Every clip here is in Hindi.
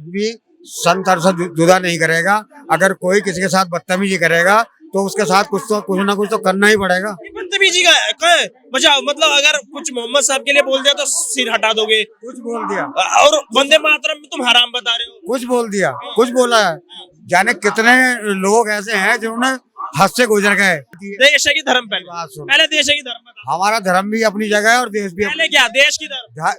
आदमी संतर से जुदा नहीं करेगा। अगर कोई किसी के साथ बदतमीजी करेगा तो उसके साथ कुछ ना कुछ तो करना ही पड़ेगा। बदतमीजी का है बचाओ, मतलब अगर कुछ मोहम्मद साहब के लिए बोल दिया तो सिर हटा दोगे, कुछ बोल दिया और वंदे मातरम में तुम हराम बता रहे हो। कुछ बोल दिया, कुछ बोला है। जाने कितने लोग ऐसे हैं जिन्होंने हद से गुजर गए। देश है कि धर्म? पहले देश है कि धर्म? हमारा धर्म भी अपनी जगह है और देश भी पहले क्या देश की धर्म?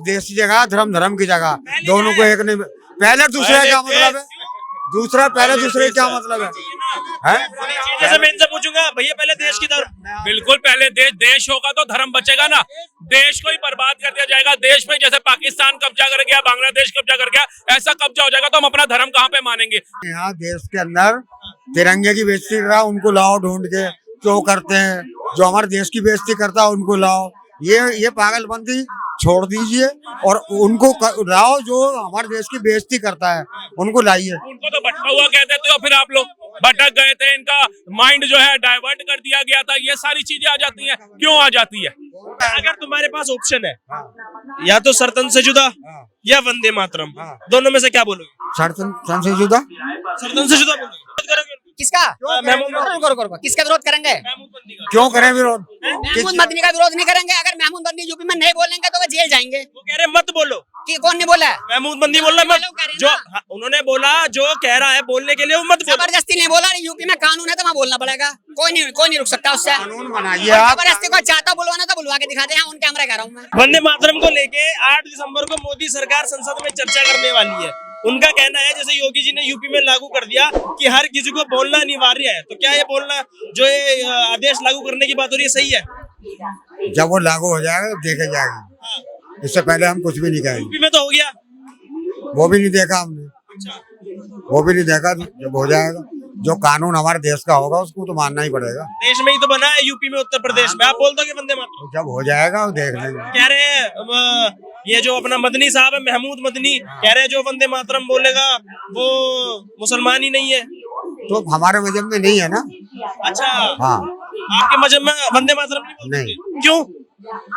देश की जगह, धर्म धर्म की जगह, दोनों को एक नहीं। पहले दूसरे का क्या मतलब है? दूसरा पहले दूसरे का क्या मतलब है? जैसे मैं इनसे पूछूंगा भैया पहले देश की धर्म। बिल्कुल, पहले देश होगा तो धर्म बचेगा ना। देश को ही बर्बाद कर दिया जाएगा। देश में जैसे पाकिस्तान कब्जा कर गया, बांग्लादेश कब्जा कर गया, ऐसा कब्जा हो जाएगा तो हम अपना धर्म कहाँ पे मानेंगे? यहाँ देश के अंदर तिरंगे की बेइज्जती करा, उनको लाओ ढूंढ के। क्यों करते हैं? जो हमारे देश की बेइज्जती करता है उनको लाओ। ये पागलपंती छोड़ दीजिए और उनको लाओ जो हमारे देश की बेइज्जती करता है, उनको लाइए। उनको तो भटका हुआ कहते थे, फिर आप लोग भटक गए थे, इनका माइंड जो है डाइवर्ट कर दिया गया था। ये सारी चीजें आ जाती हैं। क्यों आ जाती है? अगर तुम्हारे पास ऑप्शन है या तो सरतन से जुदा या वंदे मातरम, दोनों में से क्या बोलोगे? सरतन से जुदा। सरतन से जुदा बोलोगे? किसका? किसका विरोध करेंगे? क्यों करें विरोध? महमूद मदनी का विरोध नहीं करेंगे। अगर महमूद मदनी यूपी में नहीं बोलेंगे तो वो जेल जाएंगे। वो कह रहे मत बोलो। कि कौन नहीं बोला? महमूद मदनी बोल रहा है। जो उन्होंने बोला, जो कह रहा है बोलने के लिए वो मत बोलो। जबरदस्ती नहीं बोला। यूपी में कानून है तो वहाँ बोलना पड़ेगा। कोई नहीं रुक सकता उससे। कानून बनाइए आप। जबरदस्ती को चाहता बुलवाना तो बुलवा के दिखा दे। उन कैमरा कह रहा हूँ मैं। वंदे मातरम को लेके 8 दिसंबर को मोदी सरकार संसद में चर्चा करने वाली है। उनका कहना है जैसे योगी जी ने यूपी में लागू कर दिया कि हर किसी को बोलना अनिवार्य है, तो क्या ये बोलना जो ये आदेश लागू करने की बात हो रही है सही है? जब वो लागू हो जाएगा तो देखे जाएगी। इससे पहले हम कुछ भी नहीं कहेंगे। यूपी में तो हो गया, वो भी नहीं देखा हमने। वो भी नहीं देखा। जब हो जाएगा, जो कानून हमारे देश का होगा उसको तो मानना ही पड़ेगा। देश में ही तो बना है, यूपी में, उत्तर प्रदेश में। आप बोल दो कि वंदे मातरम। जब हो जाएगा वो देख लेंगे। कह रहे हैं ये जो अपना मदनी साहब है, महमूद मदनी, कह रहे हैं जो वंदे मातरम बोलेगा वो मुसलमान ही नहीं है। तो हमारे मजहब में नहीं है ना। अच्छा, हाँ, आपके मजहब में वंदे मातरम नहीं। क्यों?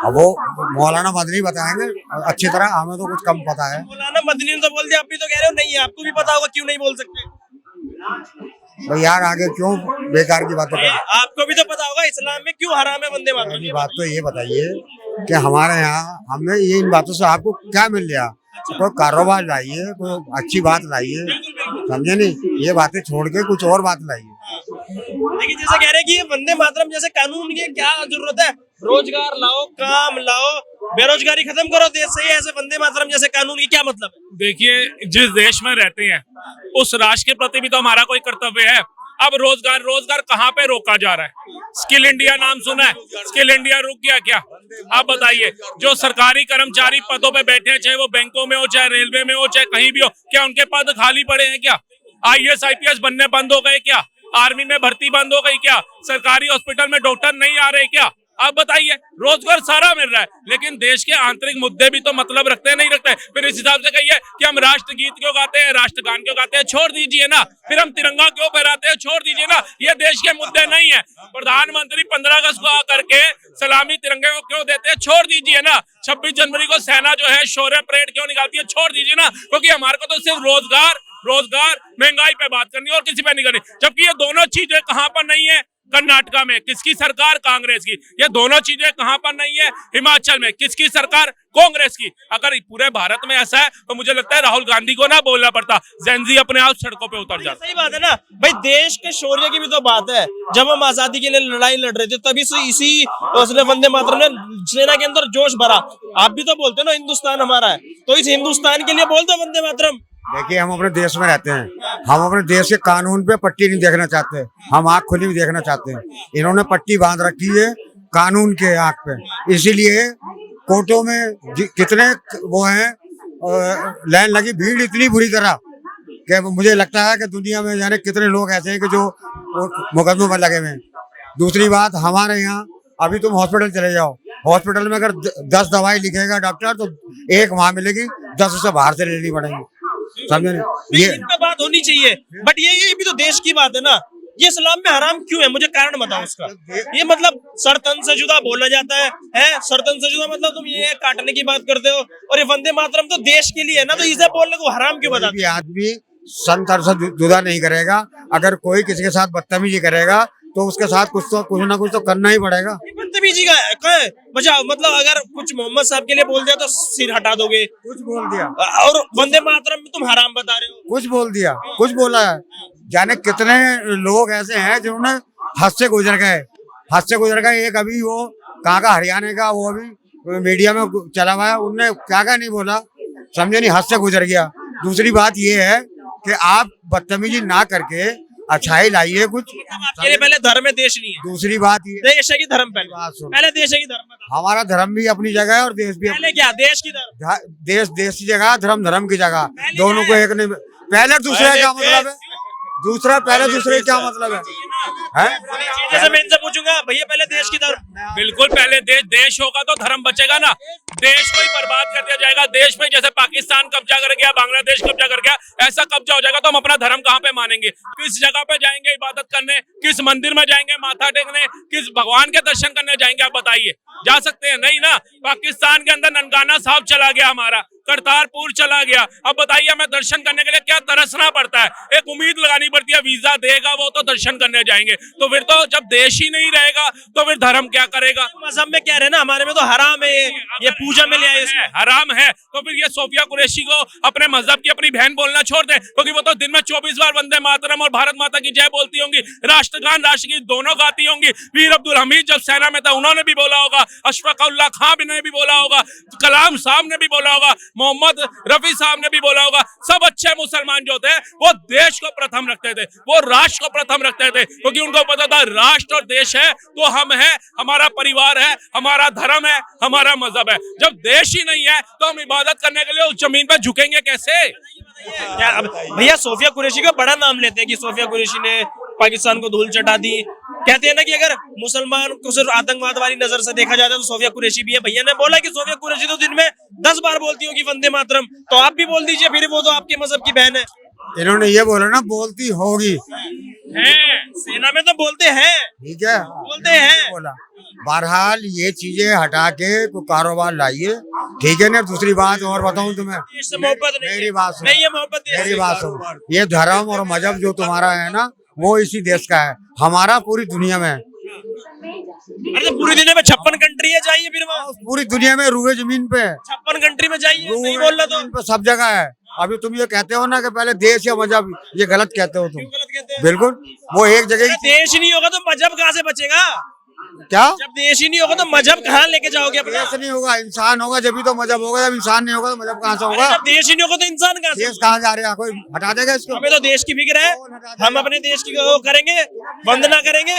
अब वो मौलाना मदनी बताएंगे अच्छी तरह, हमें तो कुछ कम पता है। मौलाना मदनी ने तो बोल दिया, आप भी तो कह रहे हो नहीं है। आपको भी पता होगा क्यों नहीं बोल सकते। तो यार आगे क्यों बेकार की बातें करें? आपको भी तो पता होगा इस्लाम में क्यों हराम है वंदे मातरम। बात तो ये बताइए कि हमारे यहाँ हमें ये इन बातों से आपको क्या मिल गया? कोई कारोबार लाइए, कोई अच्छी बात लाइए, समझे नहीं? ये बातें छोड़ के कुछ और बात लाइए। लेकिन जैसे कह रहे हैं कि ये वंदे मातरम जैसे कानून की क्या जरूरत है? रोजगार लाओ, काम लाओ, बेरोजगारी खत्म करो देश से। ऐसे वंदे मातरम जैसे कानून की क्या मतलब है? देखिए, जिस देश में रहते हैं उस राष्ट्र के प्रति भी तो हमारा कोई कर्तव्य है। अब रोजगार कहाँ पे रोका जा रहा है? स्किल इंडिया नाम सुना है? स्किल इंडिया रुक गया क्या? आप बताइए, जो सरकारी कर्मचारी पदों पे बैठे हैं, चाहे वो बैंकों में हो, चाहे रेलवे में हो, चाहे कहीं भी हो, क्या उनके पद खाली पड़े हैं क्या? IAS IPS बनने बंद हो गए क्या? आर्मी में भर्ती बंद हो गई क्या? सरकारी हॉस्पिटल में डॉक्टर नहीं आ रहे क्या? आप बताइए, रोजगार सारा मिल रहा है, लेकिन देश के आंतरिक मुद्दे भी तो मतलब रखते हैं नहीं रखते? फिर इस हिसाब से कहिए कि हम राष्ट्रगीत क्यों गाते हैं, राष्ट्रगान क्यों गाते हैं, छोड़ दीजिए ना। फिर हम तिरंगा क्यों फहराते हैं, छोड़ दीजिए ना। ये देश के मुद्दे नहीं है। प्रधानमंत्री 15 अगस्त को आकर के सलामी तिरंगे को क्यों देते हैं, छोड़ दीजिए ना। 26 जनवरी को सेना जो है शौर्य परेड क्यों निकालती है, छोड़ दीजिए ना। क्योंकि हमारे को तो सिर्फ रोजगार महंगाई पे बात करनी है और किसी पे नहीं करनी। जबकि ये दोनों चीजें कहाँ पर नहीं है? कर्नाटका में किसकी सरकार? कांग्रेस की। ये दोनों चीजें कहां पर नहीं है? हिमाचल में किसकी सरकार? कांग्रेस की। अगर पूरे भारत में ऐसा है तो मुझे लगता है राहुल गांधी को ना बोलना पड़ता, जेनजी अपने आप सड़कों पे उतर जाता। सही बात है ना भाई, देश के शौर्य की भी तो बात है। जब हम आजादी के लिए लड़ाई लड़ रहे थे तभी से इसी उसने वंदे मातरम ने सेना के अंदर जोश भरा। आप भी तो बोलते हो ना हिंदुस्तान हमारा है, तो इस हिंदुस्तान के लिए बोल दो वंदे मातरम। देखिए, हम अपने देश में रहते हैं, हम अपने देश के कानून पे पट्टी नहीं देखना चाहते, हम आँख खुली भी देखना चाहते हैं। इन्होंने पट्टी बांध रखी है कानून के आँख पे, इसीलिए कोर्टों में कितने वो हैं, लाइन लगी भीड़ इतनी बुरी तरह कि मुझे लगता है कि दुनिया में जाने कितने लोग ऐसे हैं कि जो मुकदमों पर लगे हुए हैं। दूसरी बात, हमारे यहाँ अभी तुम हॉस्पिटल चले जाओ, हॉस्पिटल में अगर 10 दवाई लिखेगा डॉक्टर तो एक वहाँ मिलेगी, 10 उसे बाहर से लेनी पड़ेगी। समझे? ये इन पे बात होनी चाहिए, बट ये भी तो देश की बात है ना। ये इस्लाम में हराम क्यों है, मुझे कारण बताओ उसका। ये मतलब सरतन से जुदा बोला जाता है सरतन से जुदा मतलब तुम ये काटने की बात करते हो, और ये वंदे मातरम तो देश के लिए है ना, तो इसे बोलने को हराम क्यों बताते कोई भी आदमी संत से जुदा नहीं करेगा। अगर कोई किसी के साथ बदतमीजी करेगा तो उसके साथ कुछ ना कुछ तो करना ही पड़ेगा। हो? बदतमीजी का है वजह, मतलब अगर कुछ मोहम्मद साहब के लिए बोल दिया तो सिर हटा दोगे, कुछ बोल दिया और वंदे मातरम में तुम हराम बता रहे हो। कुछ बोल दिया, कुछ बोला है। जाने कितने लोग ऐसे हैं जिन्होंने हद से गुजर गए। एक अभी वो कहाँ का हरियाणा का, वो अभी मीडिया में चला हुआ है, उनने क्या नहीं बोला, समझे नहीं, हद से गुजर गया। दूसरी बात ये है कि आप बदतमीजी ना करके अच्छाई लाइए कुछ। आपके लिए पहले धर्म है, देश नहीं है। दूसरी बात ये, देश है कि धर्म बात पहले सुनो। पहले देश है कि धर्म बताओ। हमारा धर्म भी अपनी जगह है और देश भी पहले क्या देश की धर्म, देश की जगह, धर्म की जगह, पहले दोनों को क्या है? एक नहीं। पहले दूसरे का क्या मतलब है? दूसरा पहले दूसरे का क्या मतलब है? जैसे मैं इनसे पूछूंगा भैया पहले देश की धर्म, बिल्कुल, पहले देश होगा तो धर्म बचेगा ना। देश को ही बर्बाद कर दिया जाएगा। देश पे जैसे पाकिस्तान कब्जा कर गया, बांग्लादेश कब्जा कर गया, ऐसा कब्जा हो जाएगा तो हम अपना धर्म कहाँ पे मानेंगे? किस जगह पे जाएंगे इबादत करने? किस मंदिर में जाएंगे माथा टेकने? किस भगवान के दर्शन करने जाएंगे? आप बताइए, जा सकते हैं? नहीं ना। पाकिस्तान के अंदर ननकाना साहब चला गया, हमारा करतारपुर चला गया। अब बताइए हमें दर्शन करने के लिए क्या तरसना पड़ता है? एक उम्मीद लगानी पड़ती है, वीजा देगा वो तो दर्शन करने जाएंगे। तो फिर तो जब देश ही नहीं रहेगा तो फिर धर्म क्या करेगा? मजहब में क्या रहना, हमारे में तो हराम है, ये पूजा में ले आए इसमें। हराम है तो फिर ये सोफिया कुरैशी को अपने मजहब की अपनी बहन बोलना छोड़ दे, क्योंकि वो तो दिन में 24 बार वंदे मातरम और भारत माता की जय बोलती होंगी, राष्ट्रगान राष्ट्रगीत दोनों गाती होंगी। वीर अब्दुल हमीद जब सेना में था उन्होंने भी बोला होगा, अशफाक उल्लाह खां ने भी बोला होगा, कलाम साहब ने भी बोला होगा, मोहम्मद रफी साहब ने भी बोला होगा। सब अच्छे मुसलमान जो थे वो देश को प्रथम रखते थे, वो राष्ट्र को प्रथम रखते थे, क्योंकि उनको पता था राष्ट्र और देश है तो हम है, हमारा परिवार है, हमारा धर्म है, हमारा मजहब है। जब देश ही नहीं है तो हम इबादत करने के लिए उस जमीन पर झुकेंगे कैसे? क्या अब भैया सोफिया कुरैशी का बड़ा नाम लेते हैं कि सोफिया कुरैशी ने पाकिस्तान को धूल चटा दी। कहते हैं ना कि अगर मुसलमान को सिर्फ आतंकवाद वाली नजर से देखा जाता है तो सोफिया कुरैशी भी है। भैया ने बोला कि सोफिया कुरैशी तो दिन में 10 बार बोलती होगी वंदे मातरम, तो आप भी बोल दीजिए फिर, वो तो आपके मजहब की बहन है। इन्होंने ये बोला ना, बोलती होगी, सेना में तो बोलते हैं, ठीक है, बोलते हैं। बोला। बहरहाल ये चीजें हटा के कोई कारोबार लाइए, ठीक है ना। दूसरी बात और बताऊं तुम्हें, देश से मोहब्बत नहीं मेरी है। बात सुनो, नहीं है मोहब्बत देश मेरी से। बात सुनो, ये धर्म और मजहब जो तुम्हारा है ना, वो इसी देश का है, हमारा पूरी दुनिया में है। अरे तो पूरी दुनिया में 56 कंट्री है, जाइए फिर वहाँ पूरी दुनिया में रूए जमीन पे है, 56 कंट्री में जाइए, नहीं रूए बोल रहा तो जमीन पे सब जगह है। अभी तुम ये कहते हो ना कि पहले देश या मजहब, ये गलत कहते हो तुम, क्यों गलत कहते हैं? बिल्कुल। वो एक जगह अरे देश ही नहीं होगा तो मजहब कहाँ से बचेगा? क्या जब देश ही नहीं होगा तो मजहब कहाँ लेके जाओगे अपना? देश नहीं होगा, इंसान होगा जब भी तो मजहब होगा। जब इंसान नहीं होगा तो मजहब कहाँ से अरे होगा? जब देश ही नहीं होगा तो इंसान कहाँ से? देश कहाँ जा रहा है? कोई हटा देगा इसको? हमें तो देश की फिक्र है, हम अपने देश की वो करेंगे, वंदना करेंगे,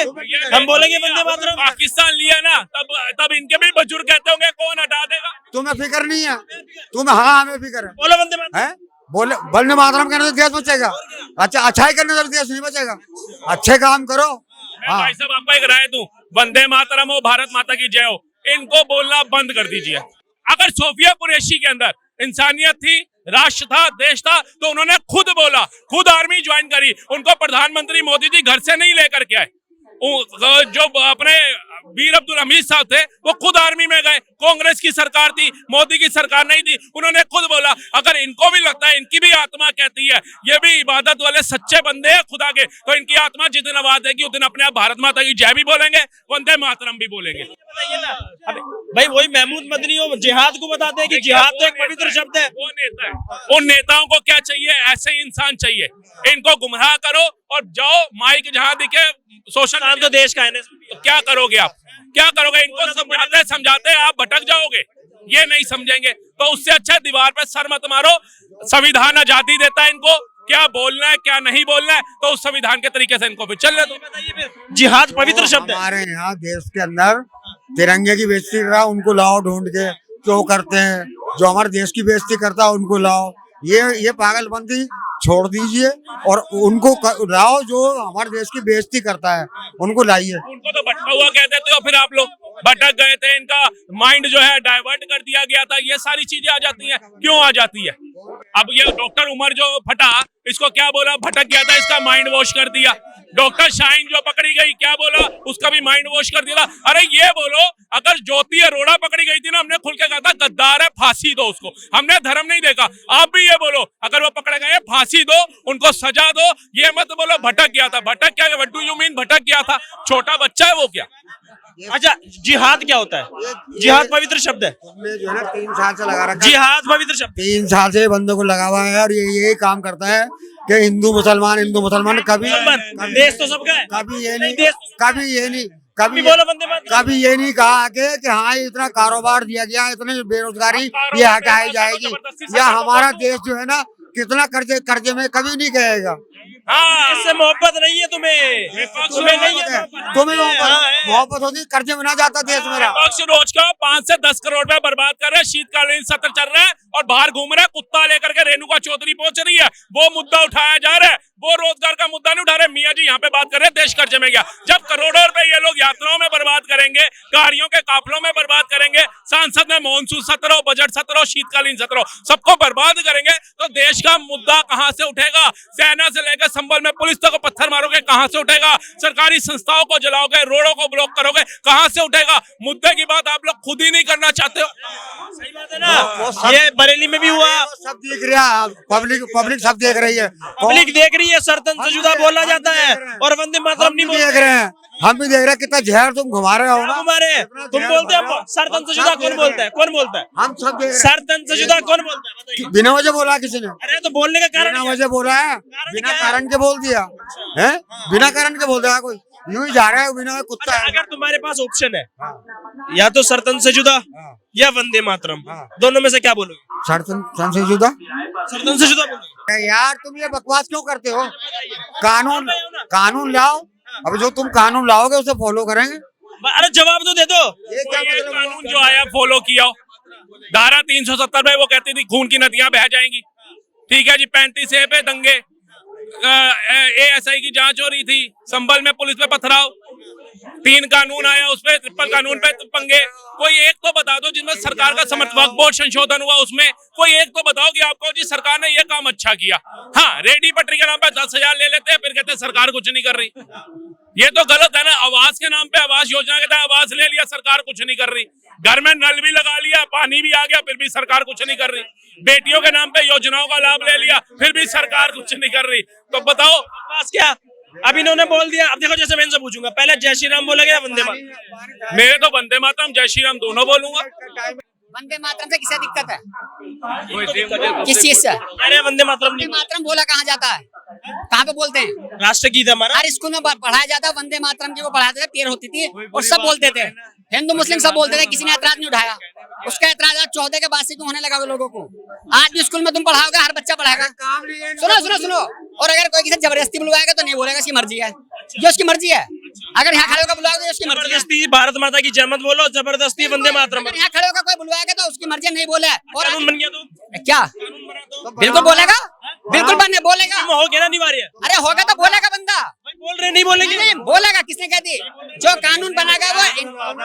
हम बोलेंगे वंदे मातरम। पाकिस्तान लिया ना, तब इनके भी बुजुर्ग कहते होंगे कौन हटा देगा? तुम्हें फिक्र नहीं है? तुम्हें, हाँ हमें फिक्र है। बोलो वंदे मातरम। है बोले, वंदे मातरम करने से देश बचेगा? अच्छा, अच्छाई करने से देश नहीं बचेगा? अच्छे काम करो। मैं भाई साहब आपको एक राय दूं, वंदे मातरम हो, भारत माता की जय हो, इनको बोलना बंद कर दीजिए। अगर सोफिया कुरैशी के अंदर इंसानियत थी, राष्ट्र था, देश था, तो उन्होंने खुद बोला, खुद आर्मी ज्वाइन करी। उनको प्रधानमंत्री मोदी जी घर से नहीं लेकर के आए। जो अपने वीर अब्दुल हमीद साहब थे वो खुद आर्मी में गए। कांग्रेस की सरकार थी, मोदी की सरकार नहीं थी। उन्होंने खुद बोला, अगर इनको भी लगता है, इनकी भी आत्मा कहती है, ये भी इबादत वाले सच्चे बंदे हैं खुदा के, तो इनकी आत्मा जिस दिन आवाज देगी उस दिन अपने आप भारत माता की जय भी बोलेंगे, वंदे मातरम भी बोलेंगे। बताइए ना, अब भाई वही महमूद मदनी हो जिहाद को बताते हैं कि जिहाद तो एक पवित्र शब्द है। वो नेता है, उन नेताओं को क्या चाहिए? ऐसे ही इंसान चाहिए। इनको गुमराह करो और जाओ, माइक जहां दिखे सोशल नाम तो देश का है ना। तो क्या करोगे आप? क्या करोगे? इनको समझाते समझाते आप भटक जाओगे, ये नहीं समझेंगे। तो उससे अच्छा दीवार पे सर मत मारो। संविधान आजादी देता है इनको, क्या बोलना है क्या नहीं बोलना है, तो उस संविधान के तरीके से इनको फिर चलने दो। बताइए फिर, जिहाद पवित्र शब्द है। हमारे यहाँ देश के अंदर तिरंगे की बेइज्जती रहा, उनको लाओ ढूंढ के, क्यों करते हैं? जो हमारे देश की बेइज्जती करता है उनको लाओ। ये पागलपंथी छोड़ दीजिए और उनको लाओ जो हमारे देश की बेइज्जती करता है, उनको लाइए। उनको तो भटका हुआ कह देते हो, फिर आप लोग भटक गए थे, इनका माइंड जो है डाइवर्ट कर दिया गया था, ये सारी चीजें आ जाती हैं। क्यों आ जाती है? अब ये डॉक्टर उमर जो फटा, इसको क्या बोला, भटक गया था, इसका माइंड वॉश कर दिया। डॉक्टर शाइन जो पकड़ी गई, क्या बोला, उसका भी माइंड वॉश कर दिया। अरे ये बोलो, अगर ज्योति अरोड़ा पकड़ी गई थी ना, हमने खुल के कहा था गद्दार है, फांसी दो उसको, हमने धर्म नहीं देखा। आप भी ये बोलो, अगर वो पकड़े गए फांसी दो, उनको सजा दो। ये मत बोलो भटक गया था। भटक क्या, व्हाट डू यू मीन भटक गया था? छोटा बच्चा है वो क्या? अच्छा, जिहाद क्या होता है? जिहाद पवित्र शब्द है। तुमने जो है ना 3 साल से लगा रखा है, जिहाद पवित्र शब्द। 3 साल से बंदों को लगा हुआ है और ये यही काम करता है कि हिंदू मुसलमान कभी देश तो सबका है। कभी ये नहीं देश कभी बोलो वंदे मातरम। कभी ये नहीं कहा आगे कि हाँ इतना कारोबार दिया गया, इतनी बेरोजगारी ये हटाई जाएगी, या हमारा देश जो है ना कितना कर्जे में, कभी नहीं कहेगा। हाँ, इससे मोहब्बत नहीं है तुम्हें, तुम्हें नहीं है। तुम्हें मोहब्बत होती, कर्जे में ना जाता देश मेरा। विपक्ष रोज का 5 से 10 करोड़ रुपए बर्बाद कर रहे हैं, शीतकालीन सत्र चल रहा है और बाहर घूम रहा है कुत्ता लेकर के। रेणुका चौधरी पहुंच रही है, वो मुद्दा उठाया जा रहा है, वो रोजगार का मुद्दा नहीं उठा रहे। मियां जी यहाँ पे बात कर रहे हैं देश कर्जे में गया। जब करोड़ों रुपए ये लोग यात्राओं में बर्बाद करेंगे, गाड़ियों के काफिलों में बर्बाद करेंगे, संसद में मॉनसून सत्र हो, बजट सत्र हो, शीतकालीन सत्र हो, सबको बर्बाद करेंगे, तो देश का मुद्दा कहाँ से उठेगा? सेना से लेकर संबल में पुलिस तक को पत्थर मारोगे, कहाँ से उठेगा? सरकारी संस्थाओं को जलाओगे, रोडों को ब्लॉक करोगे, कहाँ से उठेगा? मुद्दे की बात आप लोग खुद ही नहीं करना चाहते हो। सही बात है ना, ये बरेली में भी हुआ। सब देख रहा है, पब्लिक सब देख रही है, पब्लिक देख रही है, सरतन से जुदा बोला जाता है और वंदे मातरम नहीं देख रहे हैं, हम भी देख रहे हैं। कितना जहर तुम घुमा रहे हो ना हमारे। तुम बोलते हो सरतन से जुदा, कौन बोलता है? कौन बोलता है? हम सब देख रहे सरतन से जुदा कौन बोलता है? बताइए। हैं। बिना वजह बोला किसी ने, अरे तो बोलने का कारण बिना क्या है? वजह बोला है, बिना क्या है? कारण के बोल दिया है, बिना कारण के बोल दिया। कोई यूं ही जा रहा है बिना, कुत्ता अच्छा, है। अगर तुम्हारे पास ऑप्शन है या तो सरतन से जुदा या वंदे मातरम, दोनों में से क्या बोलोगे? सरतन से जुदा। सरतन से जुदा बोलोगे? यार तुम ये बकवास क्यों करते हो? कानून लाओ, अब जो तुम कानून लाओगे उसे फॉलो करेंगे। अरे जवाब तो दे दो। ये क्या ये मतलब हुआ? कानून जो आया फॉलो किया। धारा 370 में वो कहती थी खून की नदियां बह जाएंगी, ठीक है जी। 35A पे दंगे, ASI की जांच हो रही थी, संभल में पुलिस पे पथराव, 3 कानून आया, उस पे ट्रिपल कानून पे पंगे। कोई एक तो बता दो जिसमें सरकार का समर्थ वक्फ बोर्ड संशोधन हुआ, उसमें कोई एक तो बताओ कि आपको जी सरकार ने ये काम अच्छा किया। हाँ, रेडी पटरी के नाम पे 10,000 ले लेते हैं, फिर कहते हैं सरकार कुछ नहीं कर रही। ये तो गलत है ना। आवास के नाम पे, आवास योजना के तहत आवास ले लिया, सरकार कुछ नहीं कर रही। घर में नल भी लगा लिया, पानी भी आ गया, फिर भी सरकार कुछ नहीं कर रही। बेटियों के नाम पे योजनाओं का लाभ ले लिया, फिर भी सरकार कुछ नहीं कर रही। तो बताओ बस क्या? अब इन्होंने बोल दिया। अब देखो, जैसे मैं इनसे पूछूंगा, पहले जय श्री राम बोला गया, वंदे मातरम। मैं तो वंदे मातरम जय श्री राम दोनों बोलूंगा। वंदे मातरम से किसे दिक्कत है? किस चीज से? अरे वंदे मातरम वंदे नहीं, मातरम बोला कहाँ जाता है? कहाँ पे बोलते हैं? राष्ट्रगीत है हमारा। हर स्कूल में पढ़ाया जाता है वंदे मातरम की, वो पढ़ाते थे, पेड़ होती थी और सब बोलते थे, हिंदू मुस्लिम सब बोलते थे, किसी ने ऐतराज नहीं उठाया। उसका ऐतराज आज 14 के बाद से क्यों होने लगा लोगों को? आज भी स्कूल में तुम पढ़ाओगे, हर बच्चा पढ़ाएगा। सुनो, और अगर कोई किसी जबरदस्ती बुलवाएगा तो नहीं बोलेगा, उसकी मर्जी है, जो उसकी मर्जी है। अगर यहाँ खड़े होकर बुलवाएगा तो उसकी मर्जी है। जबरदस्ती भारत माता की जय मत बोलो, जबरदस्ती वंदे मातरम। अगर यहाँ खड़े होकर कोई बुलवाएगा तो उसकी मर्जी नहीं बोले। और कानून बन गया तो क्या बिल्कुल बोलेगा, बिल्कुल बनने बोलेगा। हो गया ना अनिवार्य। अरे होगा तो बोलेगा बंदा, बोल रहे नहीं बोलेंगे। नहीं बोलेगा, किसने कह दी? जो कानून बनाएगा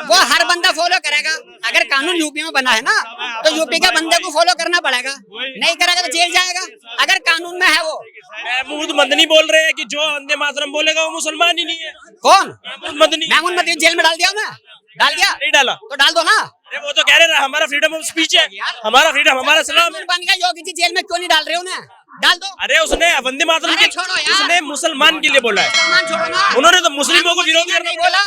वो हर बंदा फॉलो करेगा। अगर कानून यूपी में बना है ना, तो यूपी के बंदे को फॉलो करना पड़ेगा, नहीं करेगा तो जेल जाएगा। अगर कानून में है वो। महमूद मदनी बोल रहे हैं कि जो वंदे मातरम बोलेगा वो मुसलमान ही नहीं है। कौन? महमूद मदनी। महमूद मदनी जेल में डाल दिया उन्हें? डाल दिया? नहीं डाला तो डाल दो ना। अरे वो तो कह रहे हैं हमारा फ्रीडम ऑफ स्पीच है, हमारा फ्रीडम, हमारा सलाम है। बन गया योगी जी, जेल में क्यों नहीं डाल रहे उन्हें? डाल दो। अरे उसने वंदे मातरम अरे छोड़ो यार। उसने मुसलमान के लिए बोला है। मुसलमान छोड़ो ना। उन्होंने तो मुस्लिमों को विरोध करना नहीं बोला,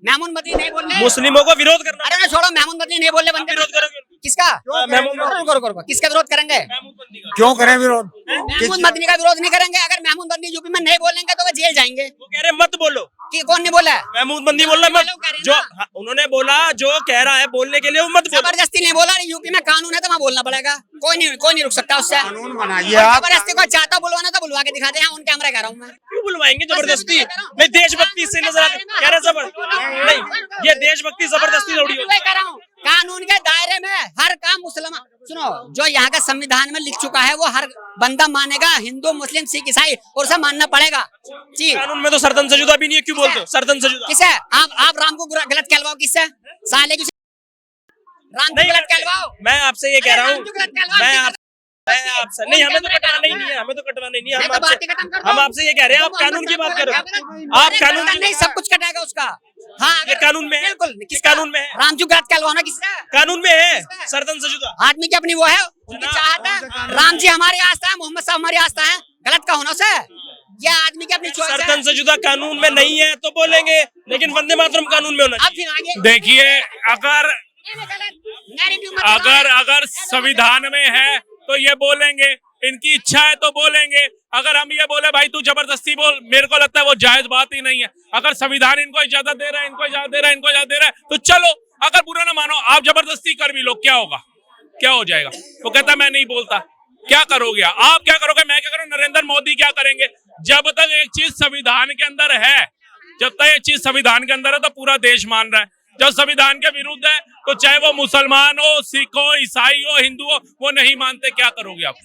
महमूद मदनी नहीं बोले। मुस्लिमों को विरोध करना। अरे ना छोड़ो, महमूद मदनी नहीं बोले, बंदे विरोध करोगे किसका? रुको, किसका विरोध करेंगे? क्यों करें विरोध? महमूद मदनी का विरोध नहीं करेंगे। अगर महमूद मदनी यूपी में नहीं बोलेंगे तो वो जेल जाएंगे। वो कह रहे मत बोलो। कि कौन नहीं बोला है? महमूद मदनी बोल रहा है मत। जो उन्होंने बोला, जो कह रहा है बोलने के लिए, वो मत बोलो। जबरदस्ती नहीं बोला। यूपी में कानून है तो वहाँ बोलना पड़ेगा। कोई नहीं रुक सकता उससे। कानून बनाइए आप। जबरदस्ती को चाहता बुलवाना तो बुलवा के दिखा दे। उन कैमरा कह रहा हूँ मैं। क्यों बुलवाएंगे जबरदस्ती? नहीं, देशभक्ति से नजर आती कह रहे जबर नहीं, ये देशभक्ति जबरदस्ती थोड़ी होती है। कह रहा हूँ, कानून के दायरे में हर काम मुसलमान। सुनो, जो यहाँ का संविधान में लिख चुका है वो हर बंदा मानेगा, हिंदू मुस्लिम सिख ईसाई, और उसे मानना पड़ेगा जी। कानून में तो सरतन से जुदा भी नहीं है। क्यों बोलते हो सरतन से जुदा? किसे? आप राम को गलत कहलवाओ, किससे? साले की राम को नहीं गलत कहलवाओ। मैं आपसे ये कह रहा हूँ, मैं है आपसे। नहीं, हमें तो कटवाना ही नहीं है, हमें तो कटवाना ही नहीं है। मैं तो बात ही खत्म कर हम आपसे ये कह रहे हैं, आप कानून की बात करो। आप कानून की नहीं, सब कुछ कटेगा उसका। हाँ, ये कानून में है, बिल्कुल किस कानून में है? रामजू गलत कहलवाना किसका? कानून में है, सरदन सजुदा। आदमी की अपनी वो है, उनकी चाहत है। राम जी हमारी आस्था है, मोहम्मद साहब हमारी आस्था है, गलत का होना से ये आदमी की अपनी चॉइस है। सरदन सजुदा कानून में नहीं है तो बोलेंगे, लेकिन वंदे मातरम कानून में होना अब चाहिए। फिर आगे देखिए, अगर narrative मत बनाओ। अगर संविधान में है तो ये बोलेंगे, इनकी इच्छा है तो बोलेंगे। अगर हम ये बोले भाई तू जबरदस्ती बोल, मेरे को लगता है वो जायज बात ही नहीं है। अगर संविधान इनको इजाजत दे रहा है, इनको इजाजत दे रहा है, इनको इजाजत दे रहा है, तो चलो। अगर बुरा ना मानो, आप जबरदस्ती कर भी लो, क्या होगा, क्या हो जाएगा? वो कहता मैं नहीं बोलता। क्या करोगे आप? क्या करोगे? मैं क्या करूँ? नरेंद्र मोदी क्या करेंगे? जब तक एक चीज संविधान के अंदर है, जब तक एक चीज संविधान के अंदर है तो पूरा देश मान रहा है। जब संविधान के विरुद्ध है तो चाहे वो मुसलमान हो, सिख हो, ईसाई हो, हिंदू हो, वो नहीं मानते। क्या करोगे आप?